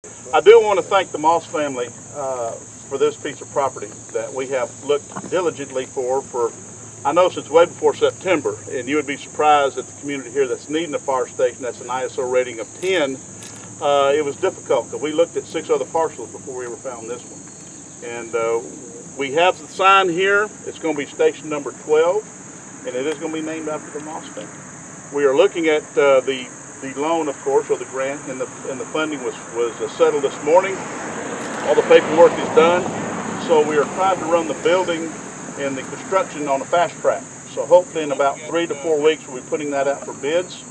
I do want to thank the Moss family for this piece of property that we have looked diligently for I know since way before September, and you would be surprised that the community here that's needing a fire station that's an ISO rating of 10, it was difficult because we looked at 6 other parcels before we ever found this one. And we have the sign here. It's going to be station number 12, and it is going to be named after the Moss family. We are looking at the loan, of course, or the grant, and the funding was settled this morning. All the paperwork is done, so we are trying to run the building and the construction on a fast track. So hopefully in about 3 to 4 weeks we'll be putting that out for bids,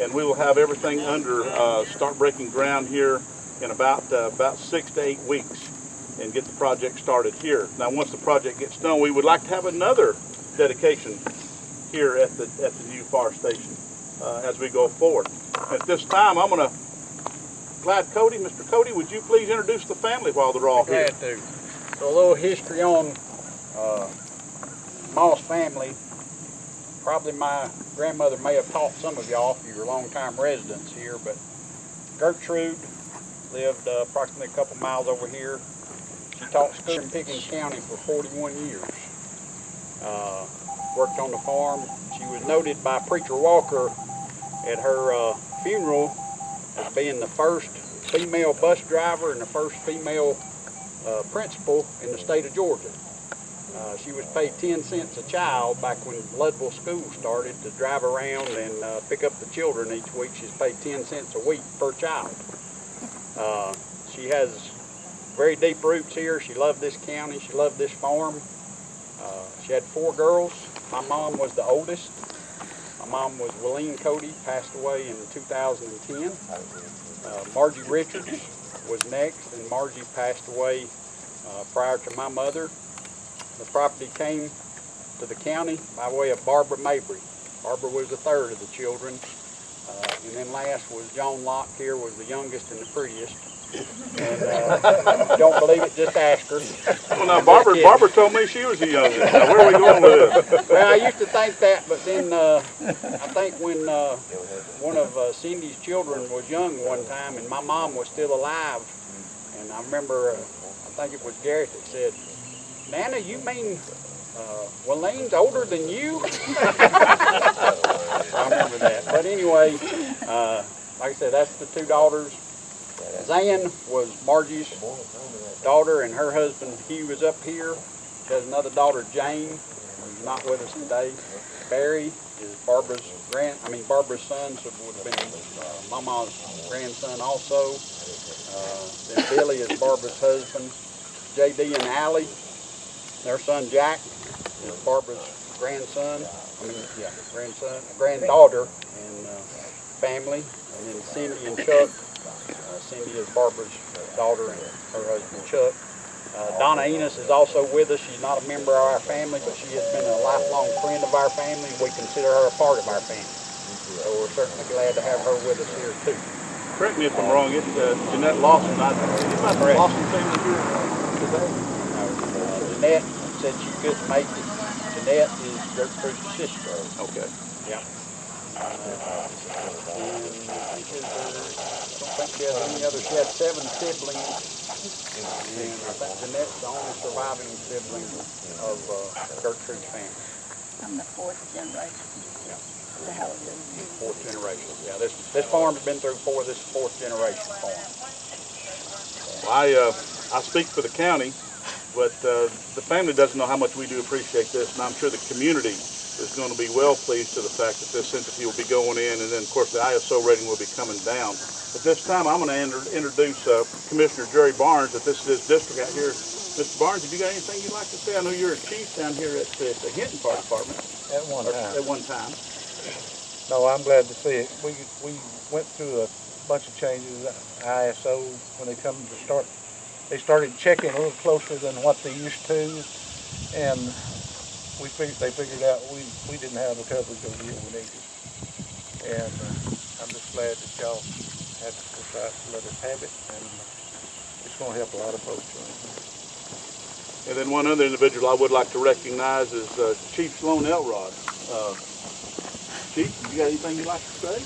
and we will have everything under start breaking ground here in about 6 to 8 weeks and get the project started here. Now once the project gets done, we would like to have another dedication here at the new fire station as we go forward. At this time I'm going to Clyde Cody. Mr. Cody, would you please introduce the family while they're all here? Glad to. So a little history on Moss family. Probably my grandmother may have taught some of y'all if you're long-time residents here, but Gertrude lived approximately a couple miles over here. She taught school in Pickens County for 41 years. Worked on the farm. She was noted by Preacher Walker at her funeral as being the first female bus driver and the first female principal in the state of Georgia. She was paid 10 cents a child back when Bloodville School started to drive around and pick up the children each week. She's paid 10 cents a week per child. She has very deep roots here. She loved this county. She loved this farm. She had 4 girls. My mom was the oldest. My mom was Carlan Cody, passed away in 2010. Margie Richards was next, and Margie passed away prior to my mother. The property came to the county by way of Barbara Mabry. Barbara was the 3rd of the children. And then last was John Locke here, was the youngest and the prettiest. And if you don't believe it, just ask her. Well, now Barbara told me she was the youngest. Now, where are we going with this? Well, I used to think that, but then I think when one of Cindy's children was young one time, and my mom was still alive, and I remember, I think it was Garrett that said, "Nana, you mean Walene's older than you?" I remember that. But anyway, like I said, that's the 2 daughters. Zan was Margie's daughter, and her husband, he was up here. She has another daughter, Jane, who's not with us today. Barry is Barbara's son, so it would have been Mama's grandson also. Then Billy is Barbara's husband. JD and Allie, their son Jack is Barbara's granddaughter and family. And then Cindy and Chuck. Cindy is Barbara's daughter and her husband Chuck. Donna Enos is also with us. She's not a member of our family, but she has been a lifelong friend of our family. We consider her a part of our family. So we're certainly glad to have her with us here too. Correct me if I'm wrong, it's Jeanette Lawson. Is not the Lawson family here today? Jeanette said she couldn't make it. Jeanette is Gertrude's sister. Okay. Yeah. And I don't think she has any other. She had 7 siblings, and I think Jeanette's the only surviving sibling of Gertrude's family. I'm the 4th generation. Yeah. The house is 4th generation. Yeah, this farm's been through 4. This is 4th generation farm. I speak for the county, but the family doesn't know how much we do appreciate this, and I'm sure the community is going to be well pleased to the fact that this entity will be going in, and then of course the ISO rating will be coming down. At this time I'm going to introduce Commissioner Jerry Barnes. That this is his district out here. Mr. Barnes, have you got anything you'd like to say? I know you're a chief down here at the Hinton Fire Department. At one time. No, I'm glad to see it. We went through a bunch of changes. ISO, when they come to start, they started checking a little closer than what they used to, and they figured out we didn't have the coverage over here we needed. And I'm just glad that y'all had to decide to let us have it, and it's going to help a lot of folks. And then one other individual I would like to recognize is Chief Sloan Elrod. Chief, you got anything you'd like to say?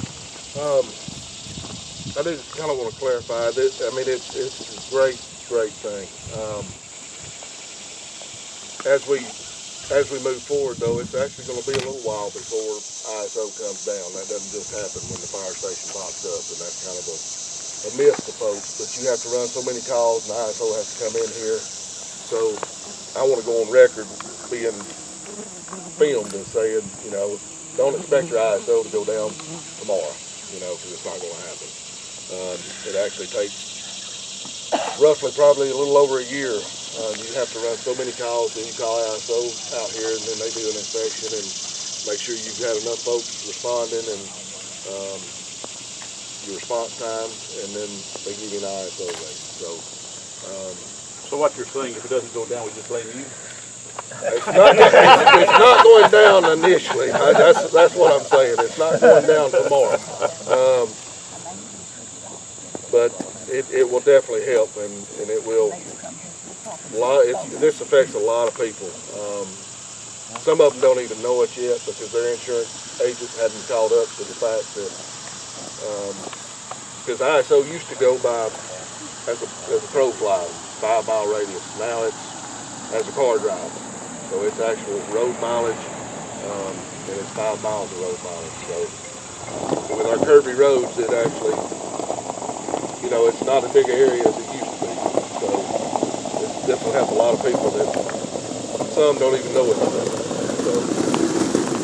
I do kind of want to clarify this. I mean, it's a great thing. As we move forward, though, it's actually going to be a little while before ISO comes down. That doesn't just happen when the fire station pops up, and that's kind of a myth to folks. But you have to run so many calls, and ISO has to come in here. So I want to go on record being filmed as saying, you know, don't expect your ISO to go down tomorrow, you know, because it's not going to happen. It actually takes roughly probably a little over a year. You have to run so many calls, then you call ISO out here, and then they do an inspection and make sure you've got enough folks responding and your response time, and then they give you an ISO rate. So what you're saying, if it doesn't go down, we just blame you? It's not going down initially. That's what I'm saying. It's not going down tomorrow. But it will definitely help, and it will. This affects a lot of people. Some of them don't even know it yet because their insurance agent hadn't caught up to the fact that because ISO used to go by as a crow flies, 5 mile radius. Now it's as a car drive. So it's actual road mileage, and it's 5 miles of road mileage. So with our curvy roads, it actually, you know, it's not as big an area as it used to be. So this will help a lot of people that some don't even know it's there. So,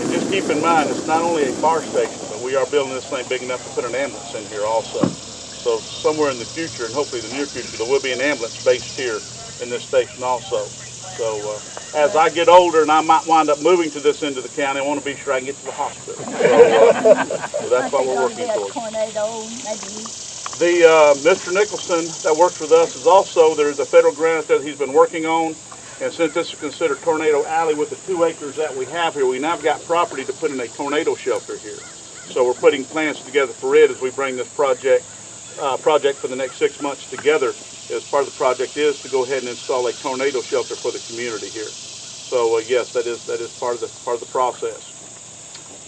and just keep in mind, it's not only a fire station, but we are building this thing big enough to put an ambulance in here also. So somewhere in the future, and hopefully the near future, there will be an ambulance based here in this station also. So as I get older and I might wind up moving to this end of the county, I want to be sure I can get to the hospital. So that's what we're working towards. Tornado, maybe. Mr. Nicholson that works with us is also, there's a federal grant that he's been working on. And since this is considered Tornado Alley with the 2 acres that we have here, we now got property to put in a tornado shelter here. So we're putting plans together for it as we bring this project for the next 6 months together. As part of the project is to go ahead and install a tornado shelter for the community here. So yes, that is part of the process.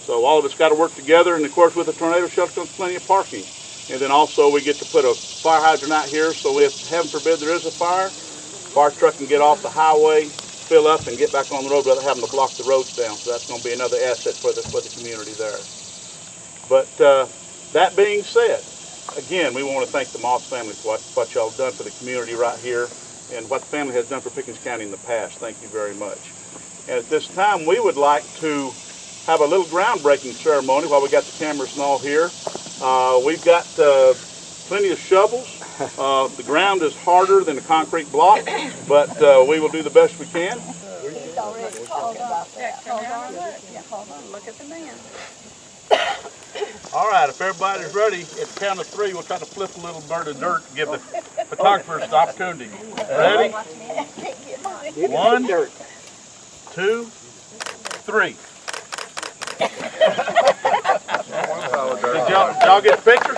So all of it's got to work together, and of course with a tornado shelter comes plenty of parking. And then also we get to put a fire hydrant out here, so if heaven forbid there is a fire truck can get off the highway, fill up, and get back on the road without having to block the roads down. So that's going to be another asset for the community there. But that being said, again, we want to thank the Moss family for what y'all have done for the community right here and what the family has done for Pickens County in the past. Thank you very much. And at this time, we would like to have a little groundbreaking ceremony while we got the cameras and all here. We've got plenty of shovels. The ground is harder than a concrete block, but we will do the best we can. He's already talking about that. Hold on, look at the man. All right, if everybody's ready, at the count of 3, we'll try to flip a little bird of dirt to give the photographers the opportunity. Ready? 1, 2, 3. Did y'all get the picture?